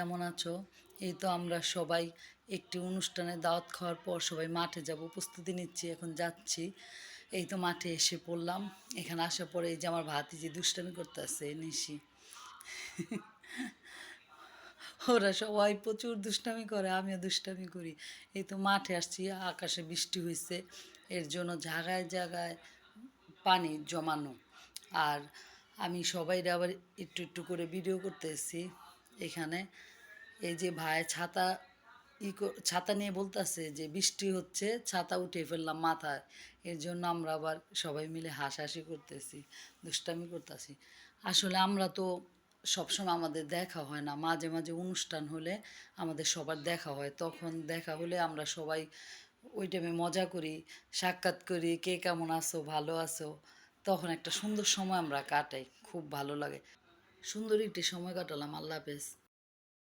কেমন আছো? এই তো আমরা সবাই একটি অনুষ্ঠানে দাওয়াত খাওয়ার পর সবাই মাঠে যাব, প্রস্তুতি নিচ্ছি, এখন যাচ্ছি। এই তো মাঠে এসে পড়লাম। এখানে আসার পরে এই যে আমার ভাতিজি দুষ্টামি করতেছে নিশি। ওরা সবাই প্রচুর দুষ্টামি করে, আমিও দুষ্টামি করি। এই তো মাঠে আসছি, আকাশে বৃষ্টি হয়েছে, এর জন্য জায়গায় জায়গায় পানি জমানো। আর আমি সবাইরে আবার একটু একটু করে ভিডিও করতেছি এখানে। এই যে ভাই ছাতা ছাতা নিয়ে বলতেছে যে বৃষ্টি হচ্ছে, ছাতা উঠে ফেললাম মাথায়। এর জন্য আমরা আবার সবাই মিলে হাসাহাসি করতেছি, দুষ্টামি করতেছি। আসলে আমরা তো সবসময় আমাদের দেখা হয় না, মাঝে মাঝে অনুষ্ঠান হলে আমাদের সবার দেখা হয়। তখন দেখা হলে আমরা সবাই ওই টাইমে মজা করি, সাক্ষাৎ করি, কে কেমন আছো, ভালো আছো। তখন একটা সুন্দর সময় আমরা কাটাই, খুব ভালো লাগে। সুন্দর একটি সময় কাটালাম। আল্লাহ হাফেজ।